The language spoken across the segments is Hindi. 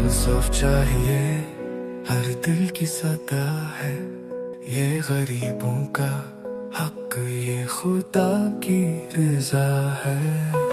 यूसुफ चाहिए, हर दिल की सदा है, ये गरीबों का हक, ये खुदा की रज़ा है।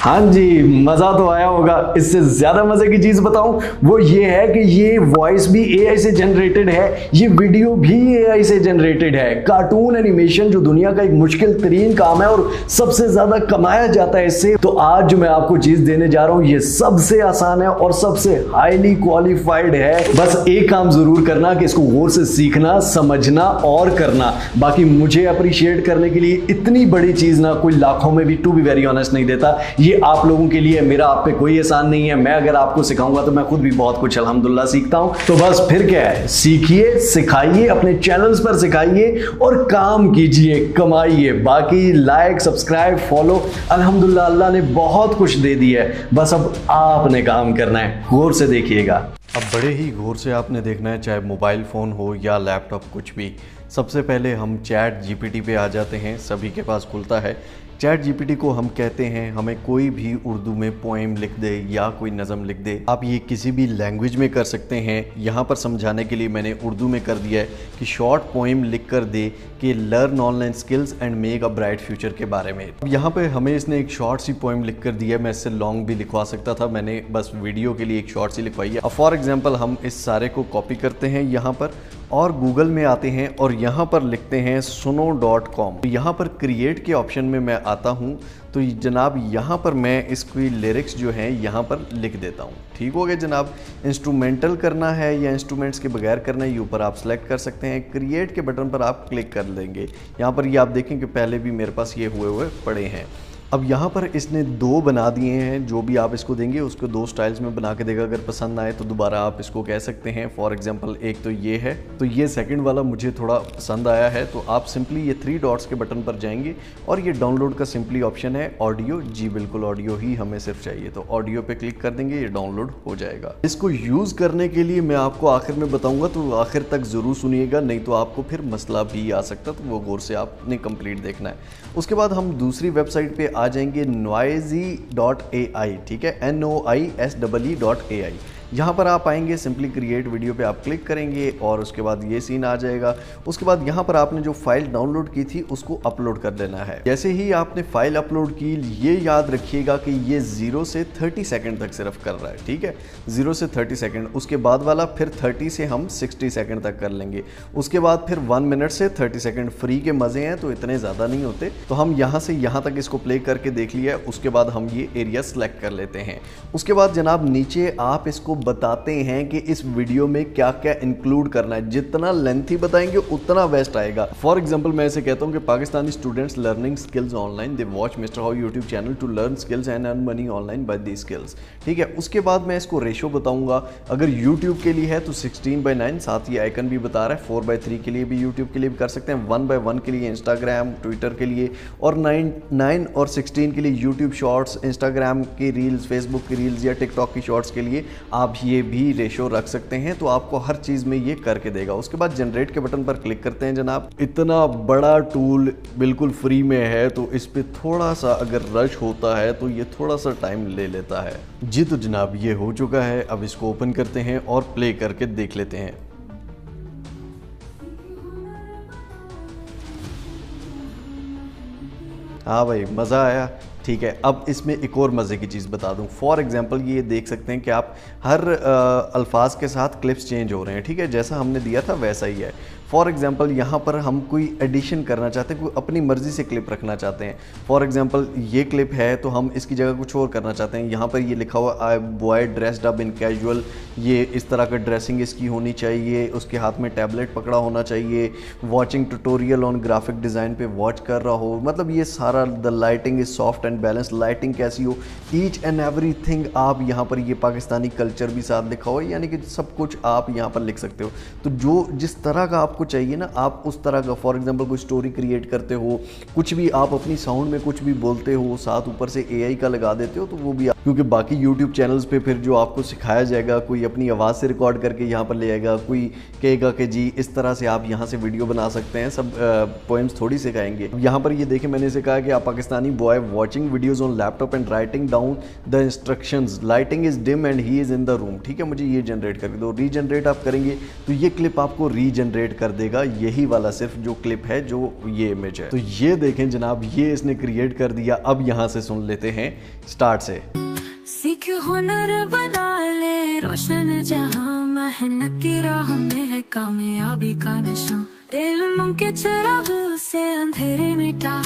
हाँ जी, मज़ा तो आया होगा। इससे ज़्यादा मज़े की चीज़ बताऊं, वो ये है कि ये वॉइस भी एआई से जनरेटेड है, ये वीडियो भी एआई से जनरेटेड है। कार्टून एनिमेशन जो दुनिया का एक मुश्किल तरीन काम है और सबसे ज़्यादा कमाया जाता है इससे, तो आज जो मैं आपको चीज़ देने जा रहा हूँ ये सबसे आसान है और सबसे हाईली क्वालिफाइड है। बस एक काम ज़रूर करना कि इसको गौर से सीखना, समझना और करना। बाकी मुझे अप्रिशिएट करने के लिए इतनी बड़ी चीज़ ना कोई लाखों में भी, टू बी वेरी ऑनेस्ट, नहीं देता। ये आप लोगों के लिए, मेरा आप पे कोई एहसान नहीं है। मैं अगर आपको सिखाऊंगा तो मैं खुद भी बहुत कुछ अल्हम्दुलिल्लाह सीखता हूं। तो बस फिर क्या है, सीखिए, सिखाइए, अपने चैनल्स पर सिखाइए और काम कीजिए, कमाइए। बाकी लाइक, सब्सक्राइब, फॉलो, अल्हम्दुलिल्लाह अल्लाह ने बहुत कुछ दे दिया है, बस अब आपने काम करना है। गौर से देखिएगा। अब बड़े ही गौर से आपने देखना है, चाहे मोबाइल फ़ोन हो या लैपटॉप, कुछ भी। सबसे पहले हम चैट जीपीटी पे आ जाते हैं, सभी के पास खुलता है। चैट जीपीटी को हम कहते हैं हमें कोई भी उर्दू में पोएम लिख दे या कोई नज़म लिख दे। आप ये किसी भी लैंग्वेज में कर सकते हैं। यहाँ पर समझाने के लिए मैंने उर्दू में कर दिया है कि शॉर्ट पोएम लिख कर दे कि learn online skills and make a bright future के बारे में। अब यहाँ पे हमें इसने एक शॉर्ट सी पोएम लिख कर दी है। मैं इससे लॉन्ग भी लिखवा सकता था, मैंने बस वीडियो के लिए एक शॉर्ट सी लिखवाई है। अब फॉर एग्जाम्पल हम इस सारे को कॉपी करते हैं यहाँ पर और गूगल में आते हैं और यहाँ पर लिखते हैं suno.com। यहाँ पर क्रिएट के ऑप्शन में मैं आता हूँ, तो जनाब यहाँ पर मैं इसकी लिरिक्स जो हैं यहाँ पर लिख देता हूँ। ठीक हो गया जनाब। इंस्ट्रूमेंटल करना है या इंस्ट्रूमेंट्स के बगैर करना है, ये ऊपर आप सेलेक्ट कर सकते हैं। क्रिएट के बटन पर आप क्लिक कर लेंगे। यहाँ पर ये आप देखें कि पहले भी मेरे पास ये हुए पड़े हैं। अब यहाँ पर इसने दो बना दिए हैं, जो भी आप इसको देंगे उसको दो स्टाइल्स में बना के देगा। अगर पसंद आए तो दोबारा आप इसको कह सकते हैं। फॉर एग्जांपल एक तो ये है, तो ये सेकंड वाला मुझे थोड़ा पसंद आया है, तो आप सिंपली ये 3 डॉट्स के बटन पर जाएंगे और ये डाउनलोड का सिंपली ऑप्शन है ऑडियो। जी बिल्कुल, ऑडियो ही हमें सिर्फ चाहिए, तो ऑडियो पे क्लिक कर देंगे, ये डाउनलोड हो जाएगा। इसको यूज़ करने के लिए मैं आपको आखिर में बताऊँगा, तो आखिर तक ज़रूर सुनिएगा, नहीं तो आपको फिर मसला भी आ सकता, तो वो गौर से आपने कंप्लीट देखना है। उसके बाद हम दूसरी वेबसाइट पे आ जाएंगे, noisy.ai। ठीक है, noisee.ai। यहाँ पर आप आएंगे, सिंपली क्रिएट वीडियो पे आप क्लिक करेंगे और उसके बाद ये सीन आ जाएगा। उसके बाद यहाँ पर आपने जो फाइल डाउनलोड की थी उसको अपलोड कर देना है। जैसे ही आपने फाइल अपलोड की, ये याद रखिएगा कि ये 0 से 30 सेकंड तक सिर्फ कर रहा है। ठीक है, 0 से 30 सेकंड। उसके बाद वाला फिर 30 से हम 60 सेकंड तक कर लेंगे। उसके बाद फिर 1 मिनट से 30 सेकंड। फ्री के मज़े हैं तो इतने ज़्यादा नहीं होते, तो हम यहाँ से यहाँ तक इसको प्ले करके देख लिया। उसके बाद हम ये एरिया सेलेक्ट कर लेते हैं। उसके बाद जनाब नीचे आप इसको बताते हैं कि इस वीडियो में क्या क्या इंक्लूड करना है। जितना लेंथी बताएंगे उतना बेस्ट आएगा। फॉर एग्जांपल मैं ऐसे कहता हूं कि Pakistani students learning skills online, they watch Mister How YouTube channel to learn skills and earn money online by the skills. ठीक है, उसके बाद मैं इसको रेशो बताऊंगा। अगर यूट्यूब के लिए है तो 16:9, साथ ही आइकन भी बता रहा है। 4:3 के लिए भी यूट्यूब के लिए भी कर सकते हैं। 1:1 के लिए इंस्टाग्राम, ट्विटर के लिए, और 9 और 16 के लिए यूट्यूब शॉर्ट्स, इंस्टाग्राम की रील्स, फेसबुक की रील्स या टिकटॉक की शॉर्ट्स के लिए आप ये भी रेशो रख सकते हैं। तो आपको हर चीज़ में ये करके देगा। उसके बाद जनरेट के बटन पर क्लिक करते हैं जनाब। इतना बड़ा टूल बिल्कुल फ्री में है, तो इस पे थोड़ा सा अगर रश होता है तो ये थोड़ा सा टाइम ले लेता है जी। तो जनाब ये हो चुका है, अब इसको ओपन करते हैं और प्ले करके देख लेते हैं। हाँ भाई, मज़ा आया। ठीक है, अब इसमें एक और मज़े की चीज़ बता दूं। फॉर एग्जांपल ये देख सकते हैं कि आप हर अल्फाज के साथ क्लिप्स चेंज हो रहे हैं। ठीक है, जैसा हमने दिया था वैसा ही है। फॉर एग्जांपल यहाँ पर हम कोई एडिशन करना चाहते हैं, कोई अपनी मर्ज़ी से क्लिप रखना चाहते हैं। फॉर एग्जांपल ये क्लिप है तो हम इसकी जगह कुछ और करना चाहते हैं। यहाँ पर ये लिखा हुआ I boy dressed up in casual, ये इस तरह का ड्रेसिंग इसकी होनी चाहिए। उसके हाथ में टैबलेट पकड़ा होना चाहिए। Watching tutorial on graphic design पे वॉच कर रहा हो, मतलब ये सारा the lighting is soft and balance, lighting कैसी हो, ईच एंड एवरीथिंग आप यहाँ पर, ये पाकिस्तानी कल्चर भी साथ लिखा हो, यानी कि सब कुछ आप यहाँ पर लिख सकते हो। तो जो जिस तरह का आपको आपको चाहिए ना, आप उस तरह का, फॉर एग्जांपल कोई स्टोरी क्रिएट करते हो, कुछ भी आप अपनी साउंड में कुछ भी बोलते हो, साथ ऊपर से AI का लगा देते हो, तो वो भी क्योंकि बाकी यूट्यूब चैनल्स पे फिर जो आपको सिखाया जाएगा, कोई अपनी आवाज़ से रिकॉर्ड करके यहाँ पर ले आएगा, कोई कहेगा कि जी इस तरह से आप यहाँ से वीडियो बना सकते हैं, सब पोएम्स थोड़ी सिखाएंगे। यहाँ पर ये देखें, मैंने इसे कहा कि आप Pakistani boy watching videos on laptop and writing down the instructions, lighting is dim and he is in the room. ठीक है, मुझे ये जनरेट कर दो। रीजनरेट आप करेंगे तो ये क्लिप आपको रीजनरेट कर देगा, यही वाला सिर्फ जो क्लिप है, जो ये इमेज है। तो ये देखें जनाब, ये इसने क्रिएट कर दिया। अब यहाँ से सुन लेते हैं स्टार्ट से। सीख हुनर बना ले रोशन जहां, मेहनत की राह में है कामयाबी का निशान, इल्म के चिराग से अंधेरे मिटा,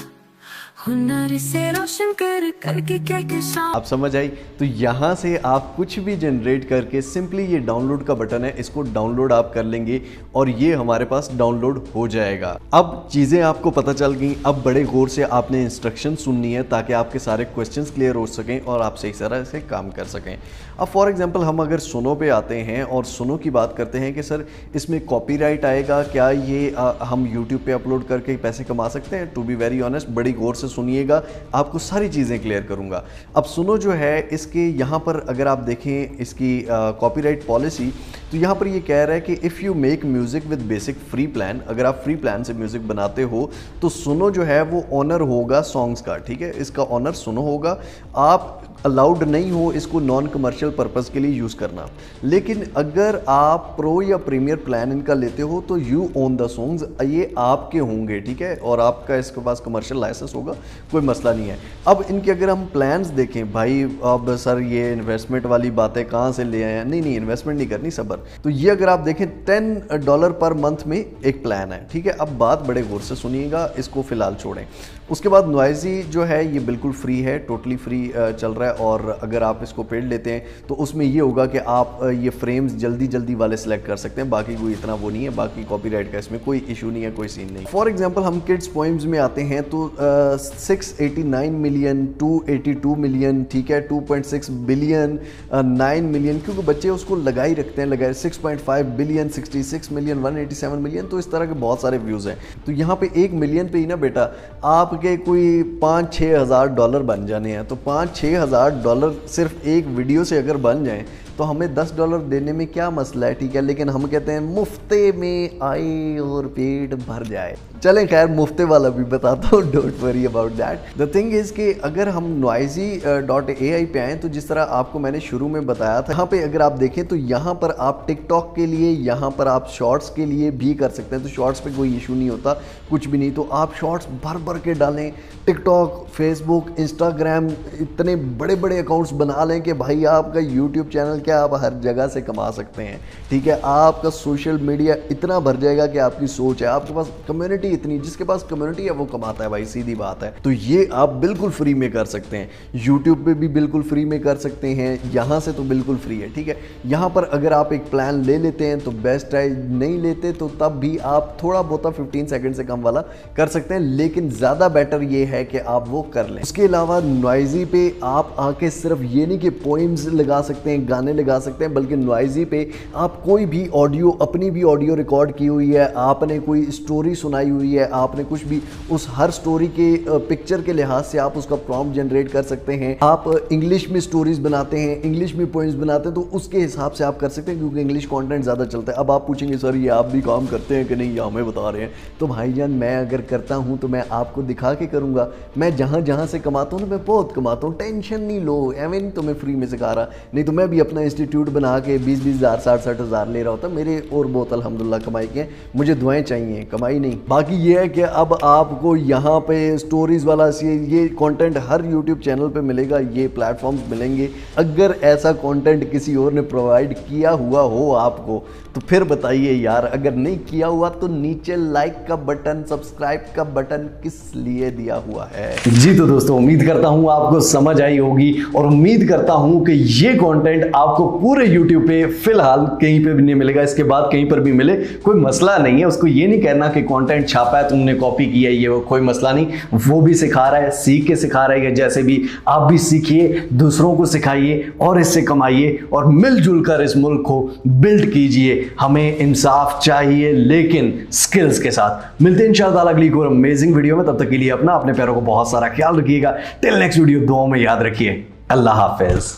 हुनर से रोशन करके क्या किसान। आप समझ आई? तो यहाँ से आप कुछ भी जनरेट करके सिंपली ये डाउनलोड का बटन है, इसको डाउनलोड आप कर लेंगे और ये हमारे पास डाउनलोड हो जाएगा। अब चीज़ें आपको पता चल गई। अब बड़े गौर से आपने इंस्ट्रक्शन सुननी है ताकि आपके सारे क्वेश्चंस क्लियर हो सकें और आप सही तरह से काम कर सकें। अब फॉर एग्जांपल हम अगर सुनो पे आते हैं और सुनो की बात करते हैं कि सर इसमें कॉपीराइट आएगा क्या, ये हम यूट्यूब पे अपलोड करके पैसे कमा सकते हैं? टू बी वेरी ऑनेस्ट, बड़ी गौर से सुनिएगा, आपको सारी चीज़ें क्लियर करूंगा। अब सुनो जो है, इसके यहाँ पर अगर आप देखें इसकी कॉपीराइट पॉलिसी, तो यहाँ पर ये कह रहा है कि if you make music with basic free plan, अगर आप फ्री प्लान से म्यूज़िक बनाते हो तो सुनो जो है वो ऑनर होगा सॉन्ग्स का। ठीक है, इसका ऑनर सुनो होगा। आप अलाउड नहीं हो इसको नॉन कमर्शियल पर्पज़ के लिए यूज़ करना। लेकिन अगर आप प्रो या प्रीमियर प्लान इनका लेते हो तो यू ओन द सॉन्ग्स, ये आपके होंगे। ठीक है, और आपका इसके पास कमर्शियल लाइसेंस होगा, कोई मसला नहीं है। अब इनके अगर हम प्लान्स देखें, भाई अब सर ये इन्वेस्टमेंट वाली बातें कहाँ से ले आए हैं? नहीं, इन्वेस्टमेंट नहीं करनी, सबर। तो ये अगर आप देखें $10 पर मंथ में एक प्लान है। ठीक है, अब बात बड़े गौर से सुनिएगा, इसको फ़िलहाल छोड़ें। उसके बाद नॉइज़ी जो है ये बिल्कुल फ्री है, टोटली फ्री चल रहा है। और अगर आप इसको पेड लेते हैं तो उसमें ये होगा कि आप ये फ्रेम्स जल्दी वाले सिलेक्ट कर सकते हैं, बाकी कोई इतना वो नहीं है, बाकी कॉपीराइट का इसमें कोई इशू नहीं है, कोई सीन नहीं। फॉर एग्जांपल हम किड्स पोइम्स में आते हैं तो 689 मिलियन, 282 मिलियन, ठीक है, 2.6 बिलियन, 9 मिलियन, क्योंकि बच्चे उसको लगा ही रखते हैं, लगाए 6.5 बिलियन, 66 मिलियन, 187 मिलियन, तो इस तरह के बहुत सारे व्यूज़ हैं। तो यहाँ पे 1 मिलियन पे ही ना बेटा आपके कोई $5-6 हज़ार बन जाने हैं। तो $5-6 हज़ार सिर्फ एक वीडियो से अगर बन जाएं तो हमें $10 देने में क्या मसला है? ठीक है, लेकिन हम कहते हैं मुफ्ते में आए और पेट भर जाए। चलें, खैर मुफ्ते वाला भी बताता हूँ, don't worry about that. The thing is कि अगर हम noisy.ai पे आएँ तो जिस तरह आपको मैंने शुरू में बताया था, यहाँ पे अगर आप देखें तो यहाँ पर आप टिकटॉक के लिए, यहाँ पर आप शॉर्ट्स के लिए भी कर सकते हैं। तो शॉर्ट्स पे कोई इशू नहीं होता, कुछ भी नहीं। तो आप शॉर्ट्स भर के डालें, टिकटॉक, फेसबुक, इंस्टाग्राम, इतने बड़े अकाउंट्स बना लें कि भाई आपका यूट्यूब चैनल क्या, आप हर जगह से कमा सकते हैं। ठीक है, आपका सोशल मीडिया इतना भर जाएगा कि आपकी सोच है, आपके पास कम्युनिटी इतनी, जिसके पास कम्युनिटी है वो कमाता है भाई, सीधी बात है। तो ये आप बिल्कुल फ्री में कर सकते हैं, यूट्यूब पे भी बिल्कुल फ्री में कर सकते हैं, यहाँ से तो बिल्कुल फ्री है। ठीक है, यहाँ पर अगर आप एक प्लान ले लेते हैं तो बेस्ट है, नहीं लेते तो तब भी आप थोड़ा बहुत 15 सेकंड से कम वाला कर सकते हैं, लेकिन ज़्यादा बेटर ये है कि आप वो कर लें। उसके अलावा नॉइज़ी पे आप आके सिर्फ ये नहीं कि पोइम्स लगा सकते हैं, गाने लगा सकते हैं, बल्कि नॉइज़ी पे आप कोई भी ऑडियो, अपनी भी ऑडियो रिकॉर्ड की हुई है, आपने कोई स्टोरी सुनाई हुई है, आपने कुछ भी, उस हर स्टोरी के पिक्चर के लिहाज से आप उसका प्रॉम्प्ट जनरेट कर सकते हैं। आप इंग्लिश में स्टोरीज बनाते हैं, इंग्लिश में पोइम्स बनाते हैं, तो उसके हिसाब से आप कर सकते हैं, क्योंकि इंग्लिश कंटेंट ज़्यादा चलता है। अब आप पूछेंगे सर ये आप भी काम करते हैं कि नहीं, ये हमें बता रहे हैं। तो भाईजान मैं अगर करता हूँ तो मैं आपको दिखा के करूँगा। मैं जहाँ से कमाता हूँ ना, मैं बहुत कमाता हूँ, टेंशन नहीं लो। एवन तो मैं फ्री में सिखा रहा, नहीं तो मैं भी अपना इंस्टीट्यूट बना के 20-20 हज़ार, 60-60 हज़ार ले रहा होता। मेरे और बहुत अल्हम्दुलिल्लाह कमाई के, मुझे दुआएं चाहिए, कमाई नहीं। बाकी ये है कि अब आपको यहाँ पे स्टोरीज़ वाला ये कंटेंट हर यूट्यूब चैनल पे मिलेगा, ये प्लेटफॉर्म्स मिलेंगे। अगर ऐसा कंटेंट किसी और ने प्रोवाइड किया हुआ हो आपको तो फिर बताइए यार, अगर नहीं किया हुआ तो नीचे लाइक का बटन, सब्सक्राइब का बटन किस लिए दिया हुआ है। जी तो दोस्तों, उम्मीद करता हूँ आपको समझ आई होगी और उम्मीद करता हूँ कि ये कंटेंट आप आपको पूरे YouTube पे फिलहाल कहीं पे भी नहीं मिलेगा, इसके बाद कहीं पर भी मिले कोई मसला नहीं है। उसको ये नहीं कहना कि कंटेंट छापा है तुमने कॉपी किया है, ये वो कोई मसला नहीं। वो भी सिखा रहा है, सीख के सिखा रहा है। जैसे भी आप भी सीखिए, दूसरों को सिखाइए और इससे कमाइए और मिलजुल कर इस मुल्क को बिल्ड कीजिए। हमें इंसाफ चाहिए लेकिन स्किल्स के साथ। मिलते हैं इंशाअल्लाह अगली कोई अमेजिंग वीडियो में। तब तक के लिए अपने पैरों को बहुत सारा ख्याल रखिएगा। टिल नेक्स्ट वीडियो, दुआओं में याद रखिए। अल्लाह हाफिज।